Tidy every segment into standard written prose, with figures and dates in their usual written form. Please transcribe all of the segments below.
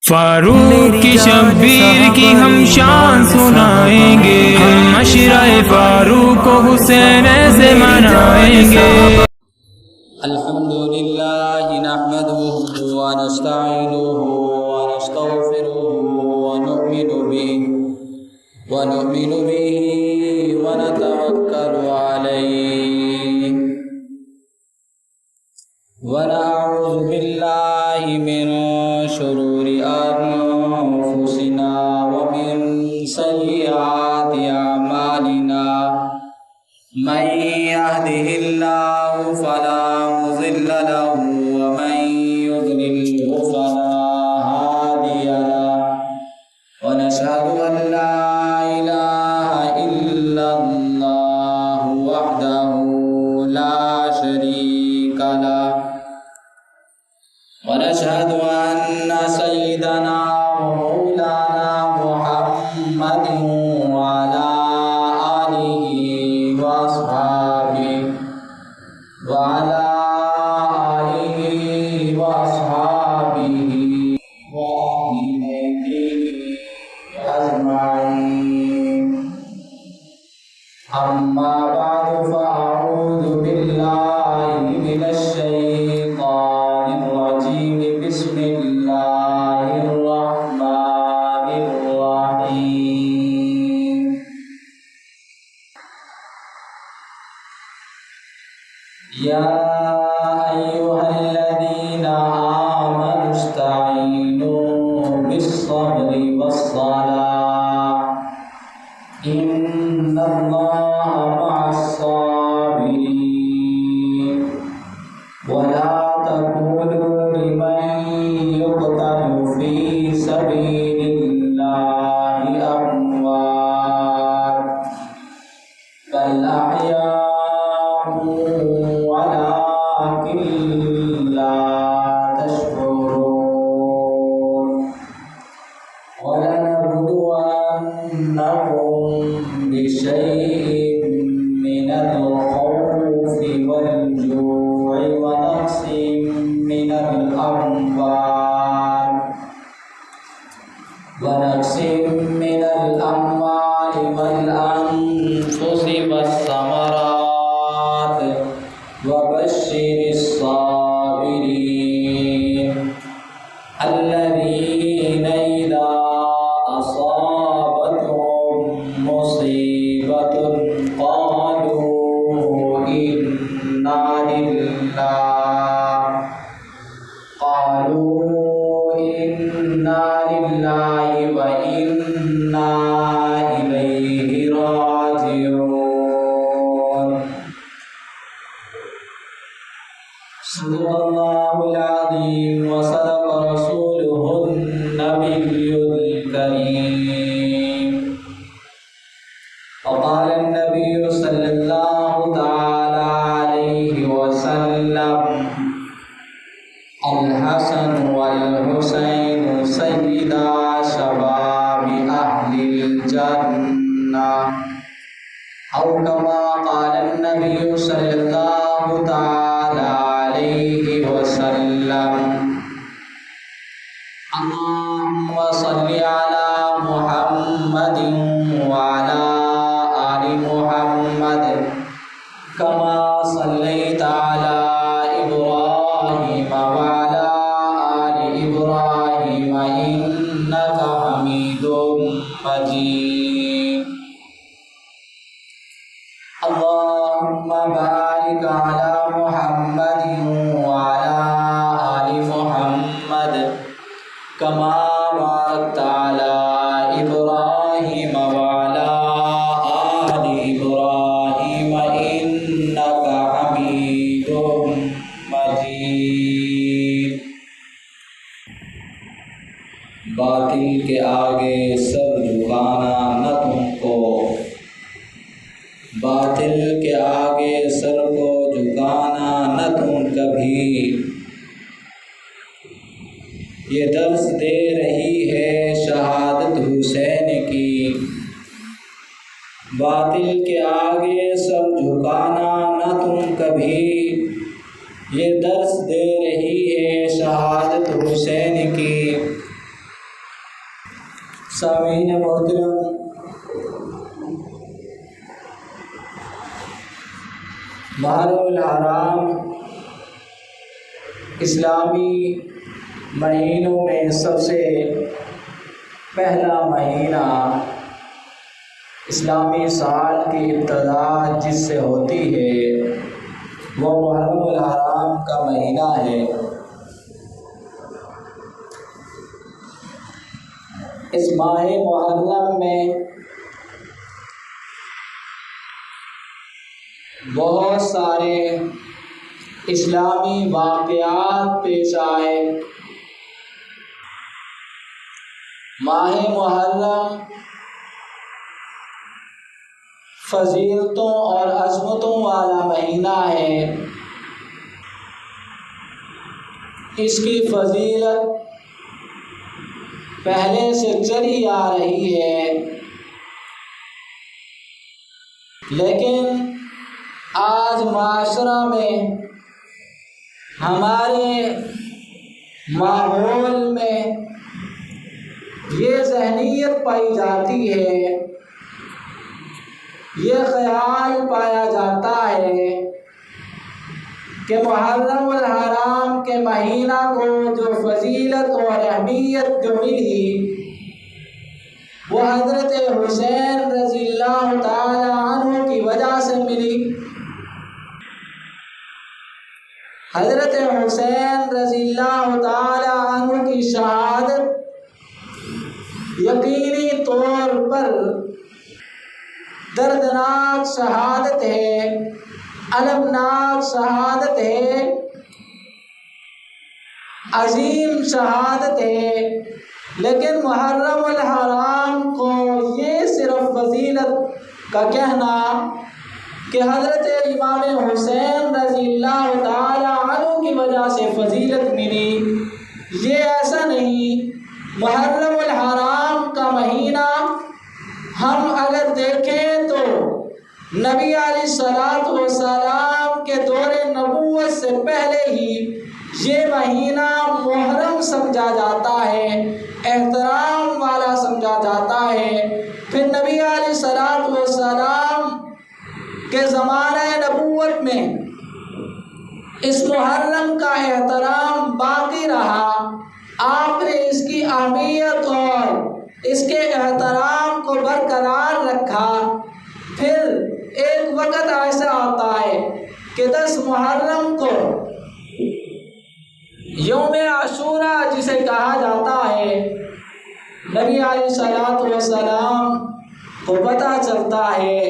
فاروق کی شبیر کی ہم شان سنائیں گے، ہم عشرۂ فاروق کو حسین سے منائیں گے۔ الحمدللہ نحمدہ ونستعینہ ونستغفرہ ونؤمن بہ ونتوکل علیہ ونعوذ باللہ من شرور انفسنا ومن سیئات اعمالنا من يهده الله فلا مضل له ومن يضلل فلا هادي له ونشهد أن لا إله إلا الله وحده لا شريك له ونشهد أن سيدنا ومولانا محمد وعلى أما بعد فأعوذ بالله من الشيطان الرجيم بسم الله الرحمن الرحيم يا أيها الذين آمنوا استعينوا بالصبر والصلاة إن الله مع الصابرين ولا تقولوا لمن يقتل في سبيل الله أموات بل أحياء ولكن لا تشعرون ولنبلونكم بشيء من الخوف والجوع ونقص من الأموال والأنفس والثمرات وبشر الصابرين الذين إذا أصابتهم مصيبة قالوا إنا لله وإنا إليه راجعون صدق الله العظيم وصدق رسوله النبي الكريم وقال النبي صلى الله تعالى عليه وسلم الحسن والحسين سيدا شباب أهل الجنة أو كما قال النبي صلى الله تعالى عليه وسلم اللهم صل على محمد وعلى آل محمد كما صليت على إبراهيم وعلى آل إبراهيم إنك حميد مجيد اللهم بارك على محمد وعلى آل محمد كما باركت على إبراهيم وعلى آل إبراهيم إنك حميد مجيد باطل کے آگے سر جھکانا نہ تم کو، باطل کے آگے سر کو جھکانا نہ تم کبھی، یہ درس دے رہی ہے شہادت حسین کی، باطل کے آگے سر جھکانا نہ تم کبھی، یہ درس دے رہی ہے شہادت حسین کی، سامعین محترم، محرم الحرام اسلامی مہینوں میں سب سے پہلا مہینہ اسلامی سال کی ابتدا جس سے ہوتی ہے وہ محرم الحرام کا مہینہ ہے۔ اس ماہ محرم میں بہت سارے اسلامی واقعات پیش آئے۔ ماہ محرم فضیلتوں اور عظمتوں والا مہینہ ہے۔ اس کی فضیلت پہلے سے چلی آ رہی ہے، لیکن آج معاشرہ میں ہمارے ماحول میں یہ ذہنیت پائی جاتی ہے، یہ خیال پایا جاتا ہے کہ محرم الحرام کے مہینہ کو جو فضیلت اور اہمیت جو ملی وہ حضرت حسین رضی اللہ تعالی عنہ کی وجہ سے ملی۔ حضرت حسین رضی اللہ تعالی عنہ کی شہادت یقینی طور پر دردناک شہادت ہے، المناک شہادت ہے، عظیم شہادت ہے، لیکن محرم الحرام کو یہ صرف فضیلت کا کہنا کہ حضرت امام حسین رضی اللہ تعالی عنہ کی وجہ سے فضیلت ملی، یہ ایسا نہیں۔ محرم الحرام کا مہینہ ہم اگر دیکھیں تو نبی علیہ الصلوۃ والسلام کے دور نبوت سے پہلے ہی یہ مہینہ محرم سمجھا جاتا ہے، احترام والا سمجھا جاتا ہے۔ پھر نبی علیہ الصلوۃ والسلام کے زمانہ نبوت میں اس محرم کا احترام باقی رہا، آپ نے اس کی اہمیت اور اس کے احترام کو برقرار رکھا۔ پھر ایک وقت ایسا آتا ہے کہ 10 محرم کو یوم عاشوراء جسے کہا جاتا ہے، نبی علیہ الصلوۃ والسلام کو پتہ چلتا ہے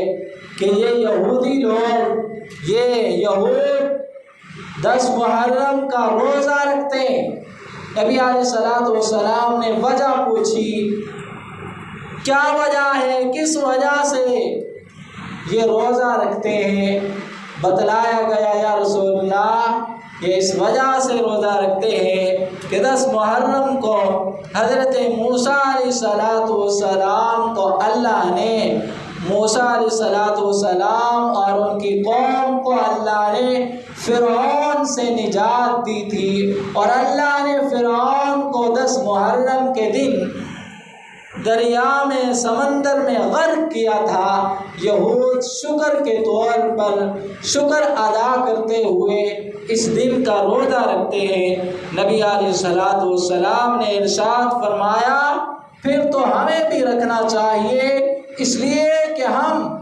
کہ یہ یہودی لوگ، یہ یہود 10 محرم کا روزہ رکھتے ہیں۔ نبی علیہ الصلوۃ والسلام نے وجہ پوچھی، کیا وجہ ہے، کس وجہ سے یہ روزہ رکھتے ہیں؟ بتلایا گیا، یا رسول اللہ یہ اس وجہ سے روزہ رکھتے ہیں کہ 10 محرم کو حضرت موسیٰ علیہ السلام کو اللہ نے، موسیٰ علیہ السلام اور ان کی قوم کو اللہ نے فرعون سے نجات دی تھی، اور اللہ نے فرعون کو 10 محرم کے دن دریا میں، سمندر میں غرق کیا تھا۔ یہود شکر کے طور پر شکر ادا کرتے ہوئے اس دن کا روزہ رکھتے ہیں۔ نبی علیہ السلام نے ارشاد فرمایا پھر تو ہمیں بھی رکھنا چاہیے، اس لیے کہ ہم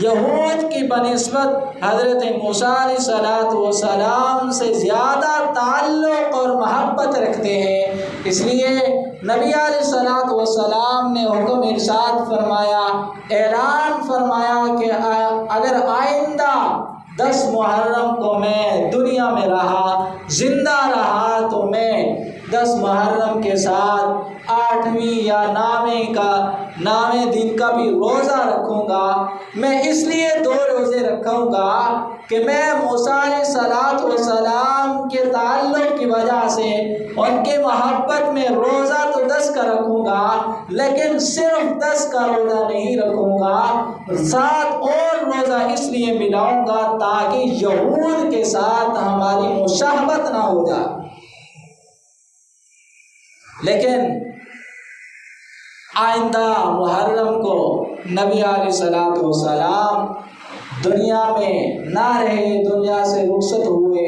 یہود کی بنسبت حضرت موسیٰ علیہ السلام سے زیادہ تعلق اور محبت رکھتے ہیں۔ اس لیے نبی علیہ السلام نے حکم ارشاد فرمایا، اعلان فرمایا کہ اگر آئندہ 10 محرم کو میں دنیا میں رہا، زندہ رہا، تو میں 10 محرم کے ساتھ 8ویں یا 9ویں دن کا بھی روزہ رکھوں گا۔ میں اس لیے 2 روزے رکھوں گا کہ میں موسیٰ علیہ السلام کے تعلق کی وجہ سے ان کے محبت میں روزہ تو 10 کا رکھوں گا، لیکن صرف 10 کا روزہ نہیں رکھوں گا، 7 اور روزہ اس لیے ملاؤں گا تاکہ یہود کے ساتھ ہماری مشابہت نہ ہو جائے۔ لیکن آئندہ محرم کو نبی علیہ الصلوۃ والسلام دنیا میں نہ رہے، دنیا سے رخصت ہوئے۔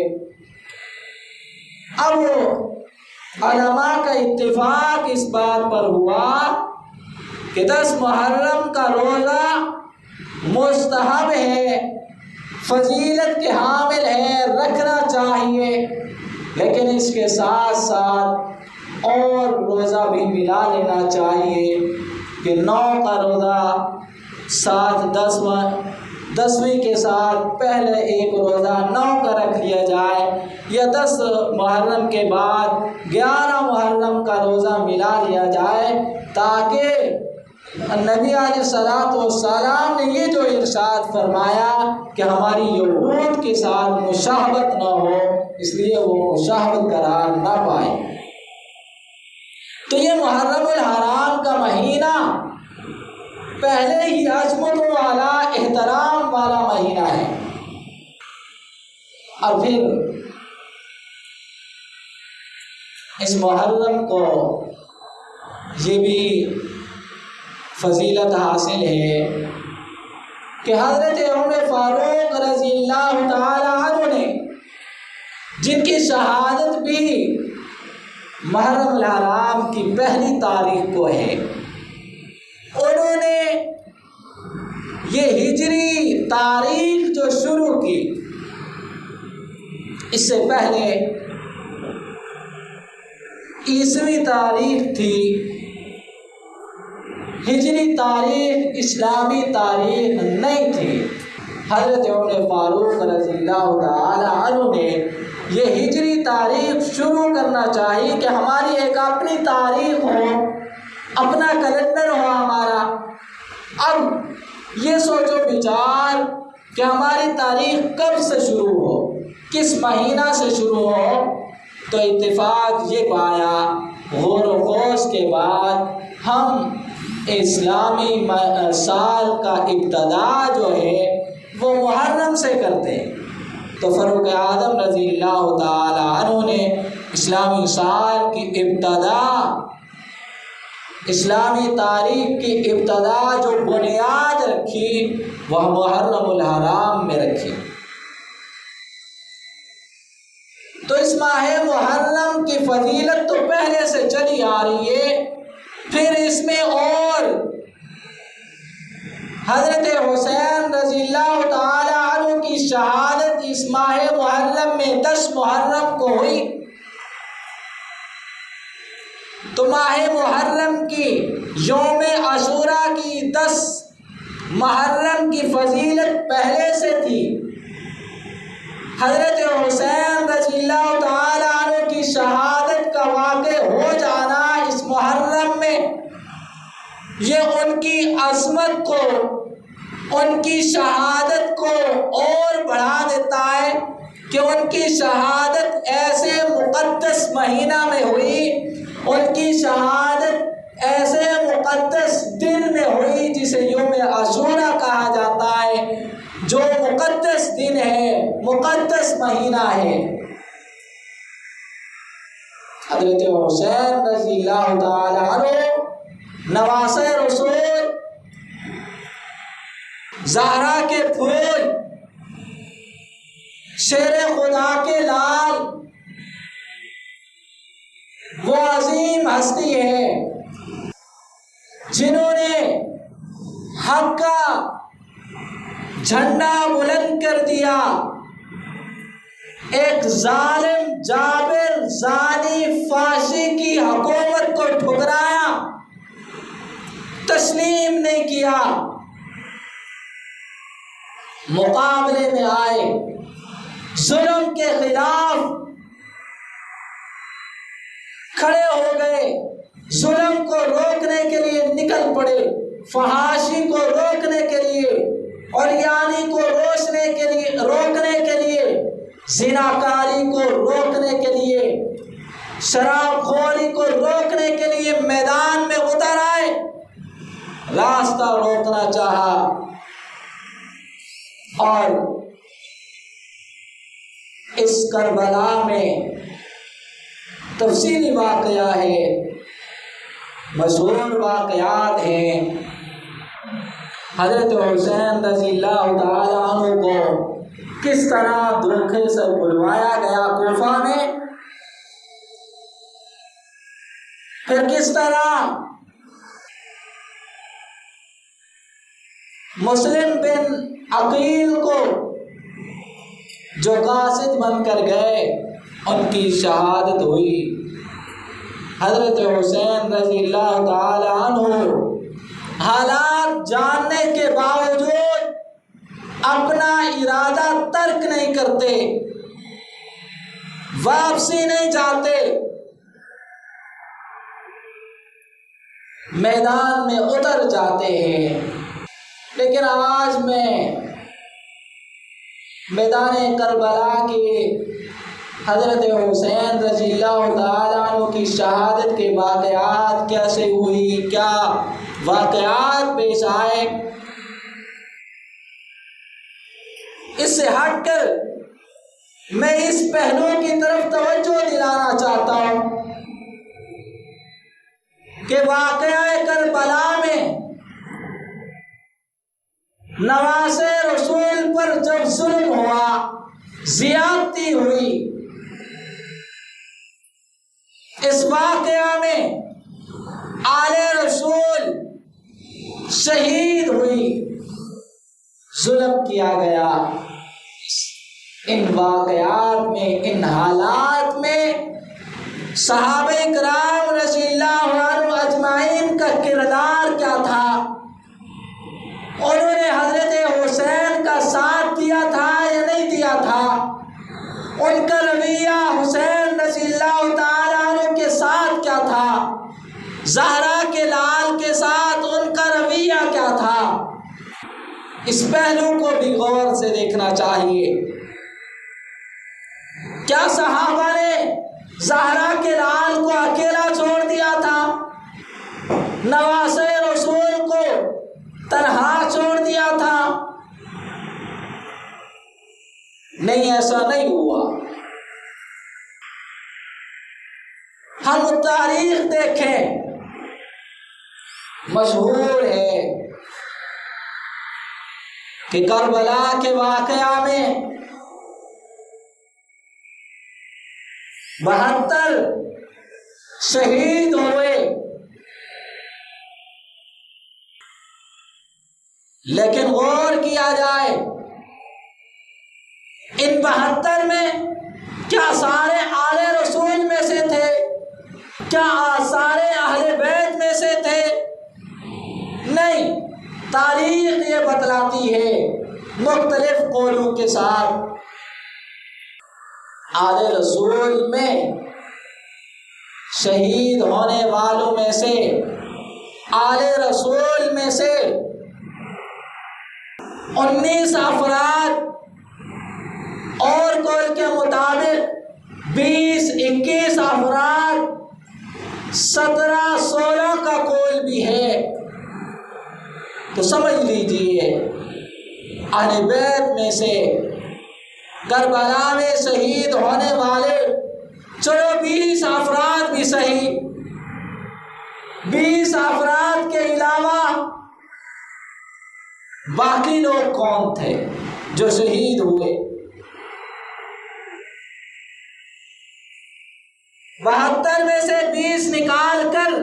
اب علماء کا اتفاق اس بات پر ہوا کہ 10 محرم کا روزہ مستحب ہے، فضیلت کے حامل ہے، رکھنا چاہیے، لیکن اس کے ساتھ ساتھ اور روزہ بھی ملا لینا چاہیے کہ 9 کا روزہ ساتھ 10ویں کے ساتھ پہلے ایک روزہ 9 کا رکھ لیا جائے، یا 10 محرم کے بعد 11 محرم کا روزہ ملا لیا جائے، تاکہ نبی علیہ الصلوۃ والسلام نے یہ جو ارشاد فرمایا کہ ہماری یہود کے ساتھ مشابہت نہ ہو، اس لیے وہ مشابہت قرار نہ پائے۔ تو یہ محرم الحرام کا مہینہ پہلے ہی عظمت والا، احترام والا مہینہ ہے، اور پھر اس محرم کو یہ بھی فضیلت حاصل ہے کہ حضرت عمر فاروق رضی اللہ تعالی عنہ نے، جن کی شہادت بھی محرم الحرام کی پہلی تاریخ کو ہے، انہوں نے یہ ہجری تاریخ جو شروع کی، اس سے پہلے عیسوی تاریخ تھی، ہجری تاریخ اسلامی تاریخ نہیں تھی۔ حضرت عمر فاروق رضی اللہ تعالی عنہ نے یہ ہجری تاریخ شروع کرنا چاہیے کہ ہماری ایک اپنی تاریخ ہو، اپنا کیلنڈر ہو ہمارا۔ اب یہ سوچو بچار کہ ہماری تاریخ کب سے شروع ہو، کس مہینہ سے شروع ہو، تو اتفاق یہ پایا غور و خوض کے بعد ہم اسلامی سال کا ابتدا جو ہے وہ محرم سے کرتے ہیں۔ تو فاروق اعظم رضی اللہ تعالی عنہ نے اسلامی سال کی ابتدا، اسلامی تاریخ کی ابتدا جو بنیاد رکھی وہ محرم الحرام میں رکھی۔ تو اس ماہ محرم کی فضیلت تو پہلے سے چلی آ رہی ہے، پھر اس میں اور حضرت حسین رضی اللہ تعالی عنہ کی شہادت اس ماہ محرم میں 10 محرم کو ہوئی، تو ماہ محرم کی یوم عاشوراء کی 10 محرم کی فضیلت پہلے سے تھی۔ حضرت حسین رضی اللہ تعالی عنہ کی شہادت کا واقع ہو جانا اس محرم میں، یہ ان کی عظمت کو، ان کی شہادت کو اور بڑھا دیتا ہے کہ ان کی شہادت ایسے مقدس مہینہ میں ہوئی، ان کی شہادت ایسے مقدس دن میں ہوئی جسے یوم عاشوراء کہا جاتا ہے، جو مقدس دن ہے، مقدس مہینہ ہے۔ حضرت حسین رضی اللہ تعالی عنہ نواسہ رسول، زہرا کے پھول، شیر خدا کے لال، وہ عظیم ہستی ہے جنہوں نے حق کا جھنڈا بلند کر دیا، ایک ظالم جابر زانی فاشی کی حکومت کو ٹھکرایا، تسلیم نہیں کیا، مقابلے میں آئے، ظلم کے خلاف کھڑے ہو گئے، ظلم کو روکنے کے لیے نکل پڑے، فحاشی کو روکنے کے لیے، عریانی کو روکنے کے لیے، زناکاری کو روکنے کے لیے، شراب خوری کو روکنے کے لیے میدان میں اتر آئے، راستہ روکنا چاہا، اور اس کربلا میں تفصیلی واقعہ ہے مشہور واقعات ہیں۔ حضرت حسین رضی اللہ تعالیٰ عنہ کو کس طرح دھوکے سے بلوایا گیا کوفہ میں، پھر کس طرح مسلم بن عقیل کو جو قاصد بن کر گئے ان کی شہادت ہوئی۔ حضرت حسین رضی اللہ تعالی عنہ حالات جاننے کے باوجود اپنا ارادہ ترک نہیں کرتے، واپسی نہیں جاتے، میدان میں اتر جاتے ہیں۔ لیکن آج میں میدان کربلا کی حضرت حسین رضی اللہ تعالیٰ عنہ کی شہادت کے واقعات کیسے ہوئی، کیا واقعات پیش آئے، اس سے ہٹ کر میں اس پہلو کی طرف توجہ دلانا چاہتا ہوں کہ واقعہ کربلا میں نواسے رسول پر جب ظلم ہوا، زیادتی ہوئی، اس واقعہ میں آل رسول شہید ہوئی، ظلم کیا گیا۔ ان واقعات میں، ان حالات میں صحابہ کرام رضی اللہ عنہ اجمعین کا کردار کیا تھا؟ انہوں نے حضرت حسین کا ساتھ دیا تھا یا نہیں دیا تھا؟ ان کا رویہ حسین رضی اللہ تعالیٰ عنہ کے ساتھ کیا تھا؟ زہرا کے لال کے ساتھ ان کا رویہ کیا تھا؟ اس پہلو کو بھی غور سے دیکھنا چاہیے۔ کیا صحابہ نے زہرا کے لال کو اکیلا چھوڑ دیا تھا؟ نواسے رسول کو تنہا چھوڑ دیا تھا؟ نہیں، ایسا نہیں ہوا۔ ہم تاریخ دیکھیں، مشہور ہے کہ کربلا کے واقعہ میں 72 شہید ہوئے، لیکن غور کیا جائے ان 72 میں کیا سارے آل رسول میں سے تھے؟ کیا سارے اہل بیت میں سے تھے؟ نہیں، تاریخ یہ بتلاتی ہے مختلف قولوں کے ساتھ آل رسول میں شہید ہونے والوں میں سے، آل رسول میں سے 19 افراد، اور قول کے مطابق 20-21 افراد، 17-16 کا قول بھی ہے، تو سمجھ لیجئے اہل بیت میں سے کربلا میں شہید ہونے والے، چلو 20 افراد بھی صحیح، 20 افراد کے علاوہ باقی لوگ کون تھے جو شہید ہوئے؟ 72 میں سے 20 نکال کر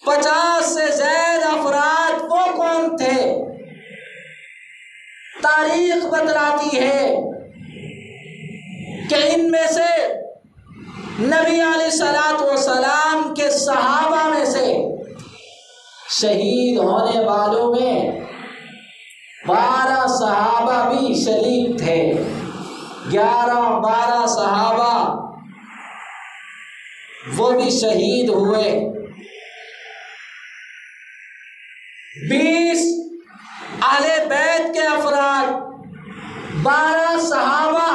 50 سے زائد افراد وہ کون تھے؟ تاریخ بتلاتی ہے کہ ان میں سے نبی علیہ الصلوۃ والسلام کے صحابہ میں سے شہید ہونے والوں میں 12 صحابہ بھی شریک تھے، 11-12 صحابہ وہ بھی شہید ہوئے، 20 اہل بیت کے افراد، 12 صحابہ،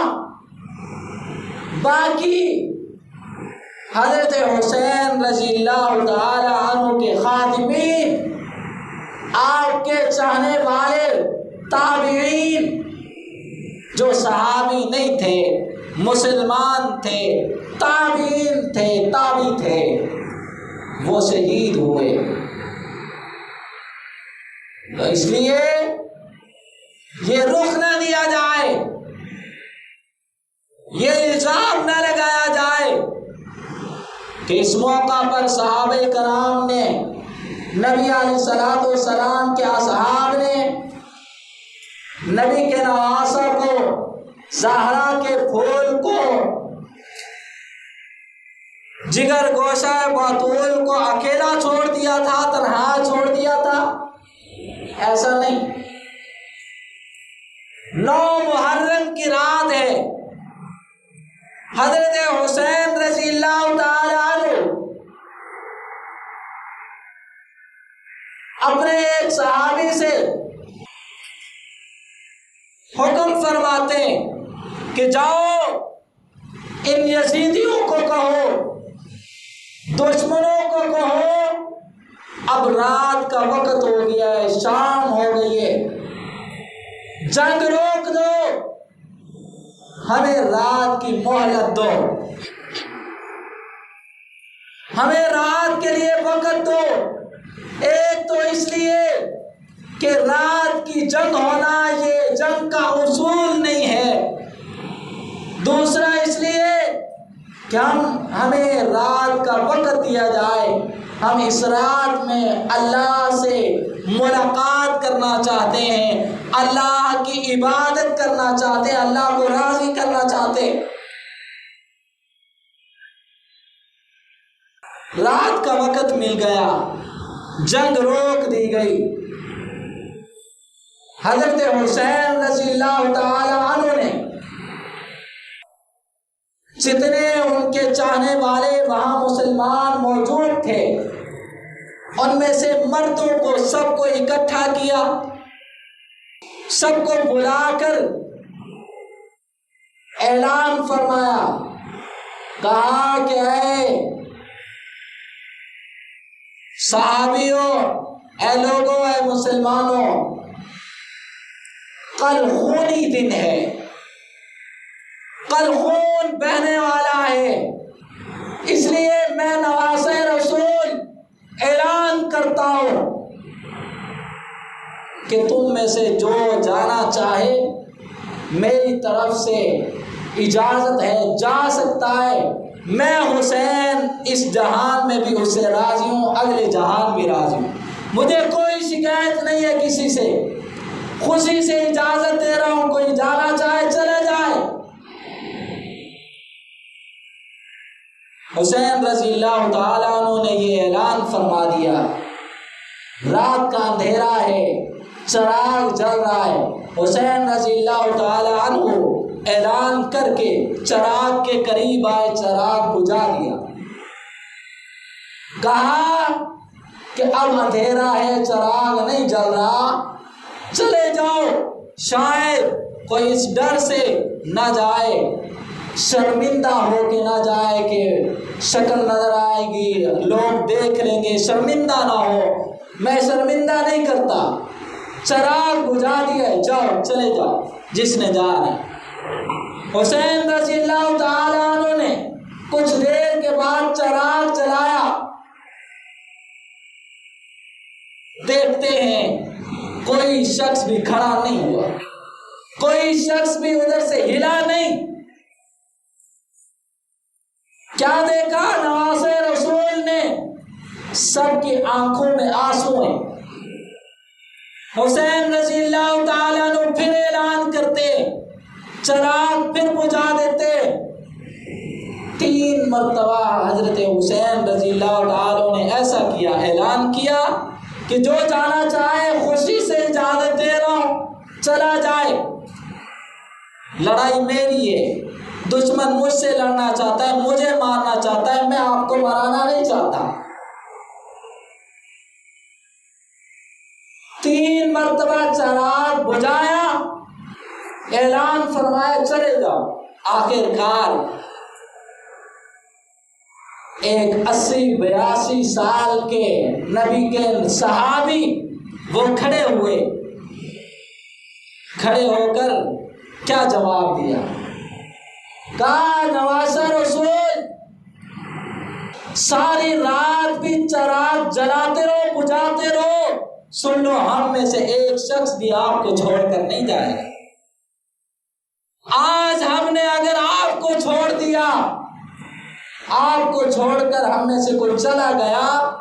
باقی حضرت حسین رضی اللہ تعالی عنہ کے خادمین، آپ کے چاہنے والے تابعین جو صحابی نہیں تھے، مسلمان تھے، تابعین تھے، تابعی تھے، وہ شہید ہوئے۔ تو اس لیے یہ رخ نہ دیا جائے، یہ الزام نہ لگایا جائے کہ اس موقع پر صحابہ کرام نے، نبی علیہ الصلوۃ والسلام کے اصحاب نے نبی کے نواسہ کو، زہرا کے پھول کو، جگر گوشہ بطول کو اکیلا چھوڑ دیا تھا، تنہا چھوڑ دیا تھا، ایسا نہیں۔ 9 محرم کی رات ہے، حضرت حسین رضی اللہ تعالی عنہ اپنے ایک صحابی سے حکم فرماتے ہیں کہ جاؤ ان یزیدیوں کو کہو، دشمنوں کو کہو، اب رات کا وقت ہو گیا ہے، شام ہو گئی ہے، جنگ روک دو، ہمیں رات کی مہلت دو، ہمیں رات کے لیے وقت دو۔ ایک تو اس لیے کہ رات کی جنگ ہونا یہ جنگ کا اصول نہیں ہے، دوسرا اس لیے کہ ہمیں رات کا وقت دیا جائے، ہم اس رات میں اللہ سے ملاقات کرنا چاہتے ہیں، اللہ کی عبادت کرنا چاہتے ہیں، اللہ کو راضی کرنا چاہتے ہیں۔ رات کا وقت مل گیا، جنگ روک دی گئی۔ حضرت حسین رضی اللہ تعالی عنہ نے، جتنے ان کے چاہنے والے وہاں مسلمان موجود تھے، ان میں سے مردوں کو سب کو اکٹھا کیا، سب کو بلا کر اعلان فرمایا، کہا کہ اے صحابیوں، اے لوگوں، اے مسلمانوں، کل خونی دن ہے، کل خون بہنے والا ہے، اس لیے میں نواسہ رسول اعلان کرتا ہوں کہ تم میں سے جو جانا چاہے میری طرف سے اجازت ہے، جا سکتا ہے۔ میں حسین اس جہان میں بھی اس سے راضی ہوں، اگلے جہان بھی راضی ہوں، مجھے کوئی شکایت نہیں ہے کسی سے، خوشی سے اجازت دے رہا ہوں، کوئی جانا چاہے چلے جائے۔ حسین رضی اللہ تعالیٰ عنہ نے یہ اعلان فرما دیا، رات کا اندھیرا ہے، چراغ جل رہا ہے۔ حسین رضی اللہ تعالیٰ عنہ اعلان کر کے چراغ کے قریب آئے، چراغ بجھا دیا، کہا کہ اب اندھیرا ہے، چراغ نہیں جل رہا، چلے جاؤ، شاید کوئی اس ڈر سے نہ جائے، شرمندہ ہو کے نہ جائے کہ شکل نظر آئے گی، لوگ دیکھ لیں گے، شرمندہ نہ ہو۔ میں شرمندہ نہیں کرتا، چراغ بجھا دیا ہے، جاؤ، چلے جاؤ، جس نے جانا ہے۔ حسین رضی اللہ تعالیٰ عنہ نے کچھ دیر کے بعد چراغ جلایا، دیکھتے ہیں کوئی شخص بھی کھڑا نہیں ہوا، کوئی شخص بھی ادھر سے ہلا نہیں۔ کیا دیکھا نواسہ رسول نے؟ سب کی آنکھوں میں آنسو ہیں۔ حسین رضی اللہ تعالیٰ عنہ پھر اعلان کرتے، چراغ پھر بجھا دیتے۔ 3 مرتبہ حضرت حسین رضی اللہ تعالیٰ عنہ نے ایسا کیا، اعلان کیا کہ جو جانا چاہے خوشی سے اجازت دے رہا ہوں، چلا جائے، لڑائی میری ہے، دشمن مجھ سے لڑنا چاہتا ہے، مجھے مارنا چاہتا ہے، میں آپ کو مرانا نہیں چاہتا۔ 3 مرتبہ چراغ بجھایا، اعلان فرمایا، چلے جاؤ۔ آخر کار ایک 80-82 سال کے نبی کے صحابی وہ کھڑے ہوئے، کھڑے ہو کر کیا جواب دیا؟ کہا نواسہ رسول ساری رات بھی چراغ جلاتے رہو، بجھاتے رہو، سن لو ہم میں سے ایک شخص بھی آپ کو چھوڑ کر نہیں جائے گا۔ آج ہم نے اگر آپ کو چھوڑ دیا، آپ کو چھوڑ کر ہم میں سے کوئی چلا گیا،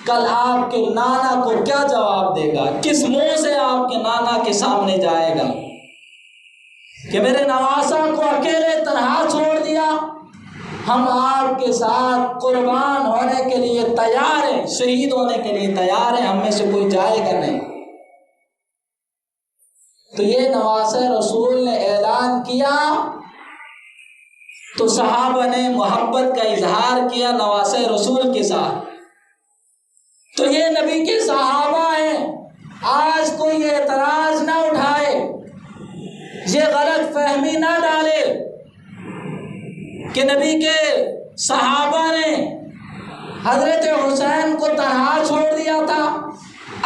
کل آپ کے نانا کو کیا جواب دے گا؟ کس منہ سے آپ کے نانا کے سامنے جائے گا کہ میرے نواسا کو اکیلے تنہا چھوڑ دیا؟ ہم آپ کے ساتھ قربان ہونے کے لیے تیار ہیں، شہید ہونے کے لیے تیار ہیں، ہم میں سے کوئی جائے گا نہیں۔ تو یہ نواسہ رسول نے اعلان کیا تو صحابہ نے محبت کا اظہار کیا نواسہ رسول کے ساتھ۔ تو یہ نبی کے صحابہ ہیں، آج کوئی اعتراض نہ اٹھائے، یہ غلط فہمی نہ ڈالے کہ نبی کے صحابہ نے حضرت حسین کو تنہا چھوڑ دیا تھا،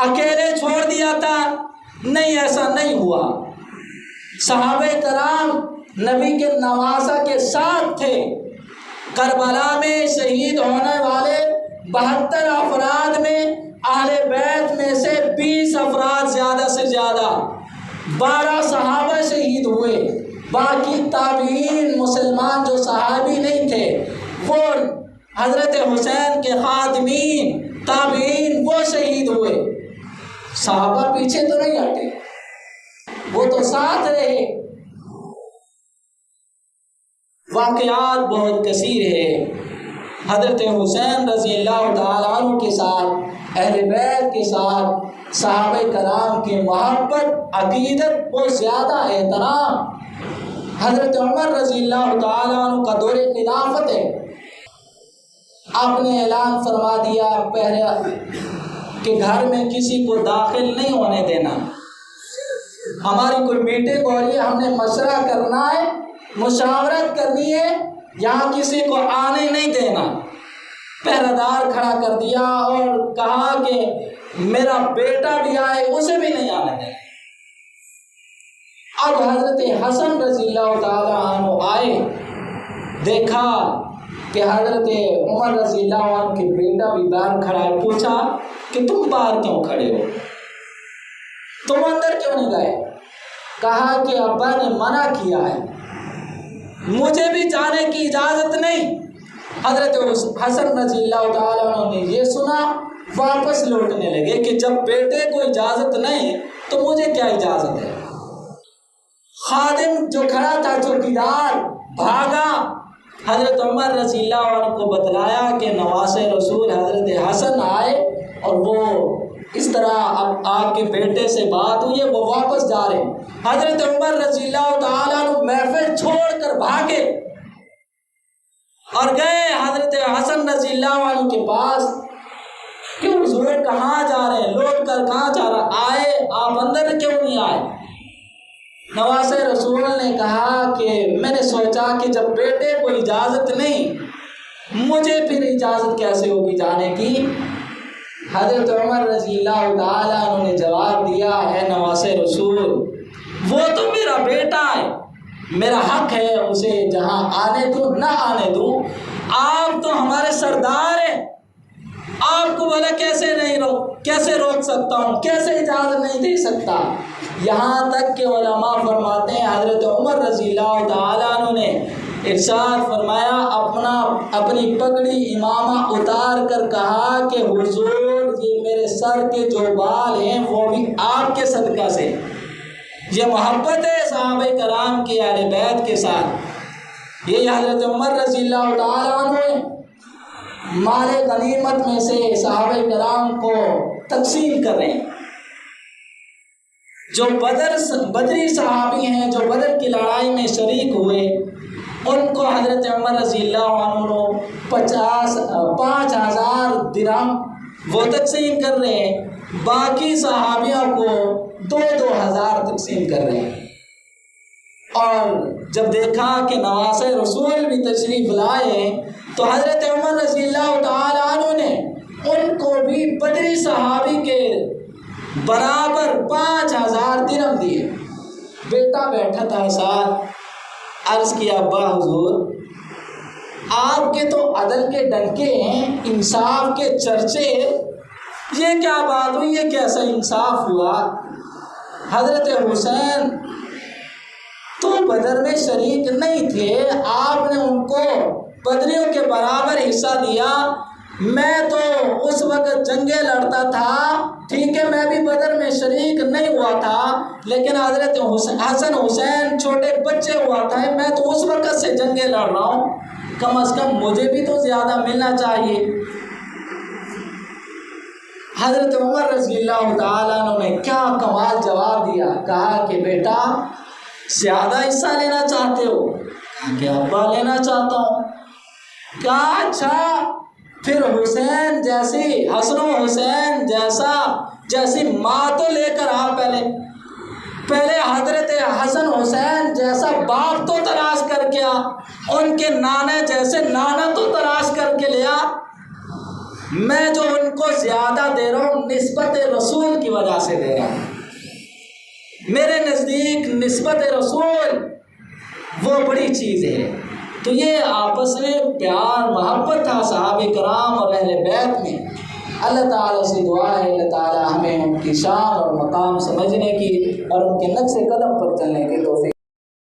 اکیلے چھوڑ دیا تھا۔ نہیں، ایسا نہیں ہوا۔ صحابہ کرام نبی کے نواسہ کے ساتھ تھے۔ کربلا میں شہید ہونے والے 72 افراد میں اہل بیت میں سے 20 افراد زیادہ سے زیادہ، 12 صحابہ شہید ہوئے، باقی تابعین مسلمان جو صحابی نہیں تھے وہ حضرت حسین کے خادمین تابعین وہ شہید ہوئے۔ صحابہ پیچھے تو نہیں ہٹے، وہ تو ساتھ رہے۔ واقعات بہت کثیر ہے۔ حضرت حسین رضی اللہ تعالیٰ عنہ کے ساتھ، اہل بیت کے ساتھ صحابہ کرام کی محبت، عقیدت، بہت زیادہ احترام۔ حضرت عمر رضی اللہ تعالیٰ عنہ کا دور خلافت ہے، آپ نے اعلان فرما دیا پہلے کہ گھر میں کسی کو داخل نہیں ہونے دینا۔ ہماری کوئی میٹنگ ہو رہی ہے، ہم نے مشورہ کرنا ہے، مشاورت کرنی ہے، یہاں کسی کو آنے نہیں دینا۔ پہرہ دار کھڑا کر دیا اور کہا کہ میرا بیٹا بھی آئے، اسے بھی نہیں آنے دینا۔ اب حضرت حسن رضی اللہ تعالیٰ عنہ آئے، دیکھا کہ حضرت عمر رضی اللہ عنہ کے بیٹا بھی باہر کھڑا ہے، پوچھا کہ تم باہر کیوں کھڑے ہو، تم اندر کیوں نہیں گئے؟ کہا کہ ابا نے منع کیا ہے، مجھے بھی جانے کی اجازت نہیں۔ حضرت حسن رضی اللہ تعالیٰ عنہ نے یہ سنا، واپس لوٹنے لگے کہ جب بیٹے کو اجازت نہیں تو مجھے کیا اجازت ہے۔ خادم جو کھڑا تھا چوکیدار بھاگا، حضرت عمر رضی اللہ عنہ کو بتلایا کہ نواسہ رسول حضرت حسن آئے اور وہ اس طرح اب آپ کے بیٹے سے بات ہوئی ہے، وہ واپس جا رہے ہیں۔ حضرت عمر رضی اللہ تعالیٰ عنہ محفل چھوڑ کر بھاگے اور گئے حضرت حسن رضی اللہ عنہ کے پاس کہ حضور کہاں جا رہے ہیں، لوٹ کر کہاں جا رہا، آئے آپ اندر کیوں نہیں آئے؟ نواسہ رسول نے کہا کہ میں نے سوچا کہ جب بیٹے کو اجازت نہیں، مجھے پھر اجازت کیسے ہوگی جانے کی۔ حضرت عمر رضی اللہ تعالیٰ عنہ نے جواب دیا، اے نواسہ رسول، وہ تو میرا بیٹا ہے، میرا حق ہے اسے جہاں آنے دوں نہ آنے دوں، آپ تو ہمارے سردار ہیں، آپ کو بھلا کیسے روک سکتا ہوں، کیسے اجازت نہیں دے سکتا۔ یہاں تک کہ علماء فرماتے ہیں حضرت عمر رضی اللہ تعالیٰ عنہ نے ارشاد فرمایا، اپنی پگڑی امامہ اتار کر کہا کہ حضور یہ میرے سر کے جو بال ہیں وہ بھی آپ کے صدقہ سے۔ یہ محبت ہے صحابہ کرام کی اہل بیت کے ساتھ۔ یہ حضرت عمر رضی اللہ تعالیٰ عنہ مال غنیمت میں سے صحابہ کرام کو تقسیم کر رہے ہیں۔ جو بدری صحابی ہیں، جو بدر کی لڑائی میں شریک ہوئے، ان کو حضرت عمر رضی اللہ عنہ 5,000 درہم وہ تقسیم کر رہے ہیں، باقی صحابیوں کو 2,000 تقسیم کر رہے ہیں۔ اور جب دیکھا کہ نواسہ رسول بھی تشریف لائے تو حضرت عمر رضی اللہ تعالیٰ عنہ نے ان کو بھی بدری صحابی کے برابر 5,000 درہم دیے۔ بیٹا بیٹھا تھا ساتھ، عرض کیا ابا حضور آپ کے تو عدل کے ڈنکے ہیں، انصاف کے چرچے، یہ کیا بات ہوئی، یہ کیسا انصاف ہوا؟ حضرت حسین تو بدر میں شریک نہیں تھے، آپ نے ان کو بدریوں کے برابر حصہ دیا۔ میں تو اس وقت جنگیں لڑتا تھا، ٹھیک ہے میں بھی بدر میں شریک نہیں ہوا تھا، لیکن حضرت حسن حسین چھوٹے بچے ہوا تھا، میں تو اس وقت سے جنگیں لڑ رہا ہوں، کم از کم مجھے بھی تو زیادہ ملنا چاہیے۔ حضرت عمر رضی اللہ تعالیٰ عنہ نے کیا کمال جواب دیا، کہا کہ بیٹا زیادہ حصہ لینا چاہتے ہو؟ کہا کہ ابا لینا چاہتا ہوں۔ کہا اچھا پھر حسین جیسی، حسن و حسین جیسی ماں تو لے کر آ، پہلے حضرت حسن حسین جیسا باپ تو تلاش کر کے آ، ان کے نانا جیسے نانا تو تلاش کر کے لیا۔ میں جو ان کو زیادہ دے رہا ہوں نسبت رسول کی وجہ سے دے رہا ہوں، میرے نزدیک نسبت رسول وہ بڑی چیز ہے۔ تو یہ آپس میں پیار محبت تھا صحابہ کرام اور اہل بیت میں۔ اللہ تعالیٰ سے دعا ہے اللہ تعالیٰ ہمیں ان کی شان اور مقام سمجھنے کی اور ان کے نقش قدم پر چلنے کی توفیق